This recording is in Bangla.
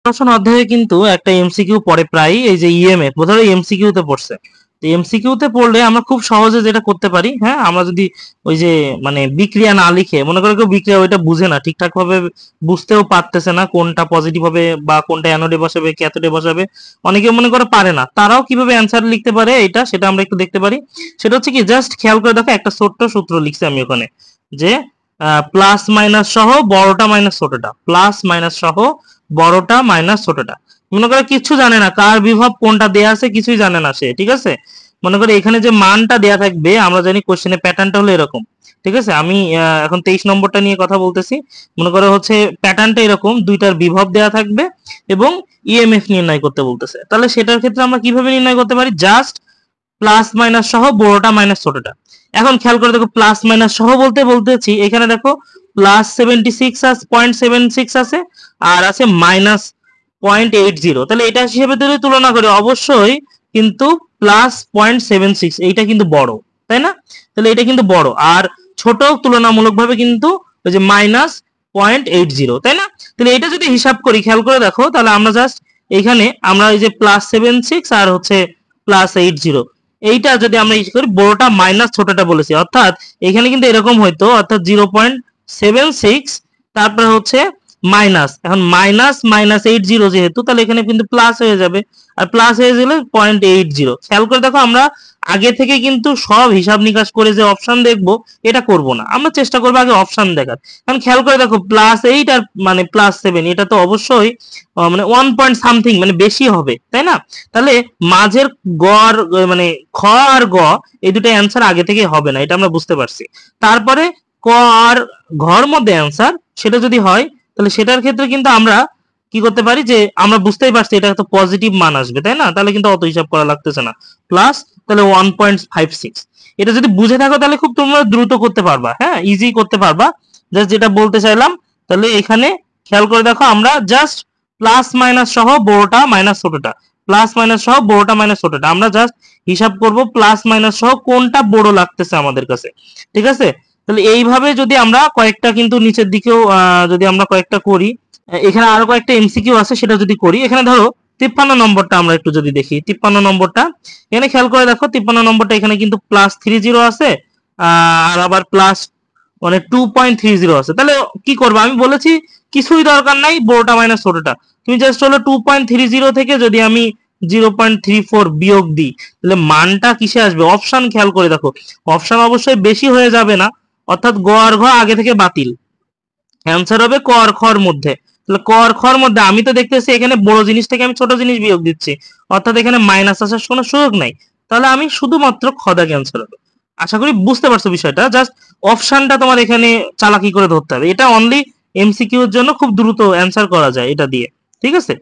দর্শন অধ্যায়ে কিন্তু একটা এমসিকিউ পড়ে প্রায়, এই যে ইএমএফ বোধহয় এমসিকিউ তে পড়ছে। তো এমসিকিউ তে পড়লে আমরা খুব সহজে যেটা করতে পারি, হ্যাঁ, আমরা যদি ওই যে মানে বিক্রিয়া না লিখে, মনে করো কেউ বিক্রিয়া ওইটা বুঝে না, ঠিকঠাক ভাবে বুঝতেও পারতেছে না কোনটা পজিটিভ হবে বা কোনটা অ্যানোডে বসাবে ক্যাথোডে বসাবে, অনেকে মনে করে পারে না, তারাও কিভাবে অ্যান্সার লিখতে পারে এটা সেটা আমরা একটু দেখতে পারি। সেটা হচ্ছে কি, জাস্ট খেয়াল করে দেখো, একটা ছোট্ট সূত্র লিখছি আমি ওখানে, যে প্লাস মাইনাস সহ বড়টা মাইনাস ছোটটা, প্লাস মাইনাস সহ বড়টা মাইনাস ছোটটা। মনে করে কিছু জানে না, কার বিভব কোনটা দেয়া আছে কিছুই জানে না সে, ঠিক আছে। মনে করে এখানে যে মানটা দেয়া থাকবে, আমরা জানি কোশ্চেনের প্যাটার্নটা হলো এরকম, ঠিক আছে। আমি এখন 23 নম্বরটা নিয়ে কথা বলতেছি। মনে করো হচ্ছে প্যাটার্নটা এরকম, দুইটার বিভব দেয়া থাকবে এবং ইএমএফ নির্ণয় করতে বলতেছে। তাহলে সেটার ক্ষেত্রে আমরা কিভাবে নির্ণয় করতে পারি, জাস্ট প্লাস মাইনাস সহ বড়টা মাইনাস ছোটটা। এখন খেয়াল করে দেখো, প্লাস মাইনাস সহ বলতেছি এখানে দেখো প্লাস 76.76 আছে আর আছে মাইনাস 0.80, তাহলে এটা হিসেবে যদি তুলনা করি অবশ্যই কিন্তু প্লাস 0.76 এইটা কিন্তু বড়, তাই না? তাহলে এটা কিন্তু বড়, আর ছোট তুলনামূলকভাবে কিন্তু ওই যে মাইনাস 0.80, তাই না? তাহলে এটা যদি হিসাব করি, খেয়াল করে দেখো, তাহলে আমরা জাস্ট এখানে আমরা এই যে প্লাস 76 আর হচ্ছে প্লাস 80, এইটা যদি আমরা ইউজ করি, বড়টা মাইনাস ছোটটা বলেছি, অর্থাৎ এখানে কিন্তু এরকম হইতো, অর্থাৎ 0.76 তারপরে হচ্ছে মাইনাস, এখন মাইনাস মাইনাস 80 যেহেতু, তাহলে এখানে কিন্তু প্লাস হয়ে যাবে, আর প্লাস হয়ে গেলে 0.80। খেয়াল করে দেখো, আমরা আগে থেকে কিন্তু সব হিসাব নিকাশ করে যে অপশন দেখবো এটা করব না, আমরা চেষ্টা করবো আগে অপশন দেখার। কারণ খেয়াল করে দেখো, +8 আর মানে +7 এটা তো অবশ্যই মানে 1 পয়েন্ট সামথিং মানে বেশি হবে, তাই না? তাহলে মাঝের গড় মানে খ আর গ এই দুটো অ্যান্সার আগে থেকে হবে না, এটা আমরা বুঝতে পারছি। তারপরে ক আর ঘর মধ্যে অ্যান্সার সেটা যদি হয়, তাহলে সেটার ক্ষেত্রে কিন্তু আমরা কি করতে পারি, যে আমরা বুঝতেই পারছি এটা তো পজিটিভ মান আসবে, তাই না? তাহলে কিন্তু অত হিসাব করা লাগতেছে না, প্লাস তাহলে 1.56। এটা যদি বুঝে থাকো তাহলে খুব তোমরা দ্রুত করতে পারবা, হ্যাঁ, ইজি করতে পারবা। জাস্ট যেটা বলতে চাইলাম, তাহলে এখানে খেয়াল করে দেখো, আমরা জাস্ট প্লাস মাইনাস সহ বড়টা মাইনাস ছোটটা, প্লাস মাইনাস সহ বড়টা মাইনাস ছোটটা আমরা জাস্ট হিসাব করব, প্লাস মাইনাস সহ কোনটা বড় লাগতেছে আমাদের কাছে, ঠিক আছে। তাহলে এইভাবে যদি আমরা কয়েকটা কিন্তু নিচের দিকেও যদি আমরা কয়েকটা করি, এখানে আরো কয়েকটা এমসিকিউ আছে সেটা যদি করি, এখানে ধরো 53 নম্বরটা আমরা একটু যদি দেখি, 53 নম্বরটা এখানে খেয়াল করে দেখো, 53 নম্বরটা এখানে কিন্তু +30 আছে, আর আবার প্লাস মানে 2.30 আছে। তাহলে কি করবো, আমি বলেছি কিছুই দরকার নাই বড়টা মাইনাস ছোটটা, তুমি জাস্ট হলো 2.30 থেকে যদি আমি 0.34 বিয়োগ দিই, তাহলে মানটা কিসে আসবে, অপশন খেয়াল করে দেখো, অপশন অবশ্যই বেশি হয়ে যাবে না, অর্থাৎ গ আর ঘ আগে থেকে বাতিল, অ্যান্সার হবে ক আর খর মধ্যে। তাহলে ক আর খর মধ্যে আমি তো দেখতেছি এখানে বড় জিনিস থেকে আমি ছোট জিনিস বিয়োগ দিচ্ছি, অর্থাৎ এখানে মাইনাস আসার কোনো সুযোগ নাই, তাহলে আমি শুধুমাত্র খ দাগে অ্যান্সার হবে। আশা করি বুঝতে পারছো বিষয়টা, জাস্ট অপশনটা তোমার এখানে চালাকি করে ধরতে হবে, এটা অনলি এমসিকিউ এর জন্য খুব দ্রুত অ্যান্সার করা যায় এটা দিয়ে, ঠিক আছে।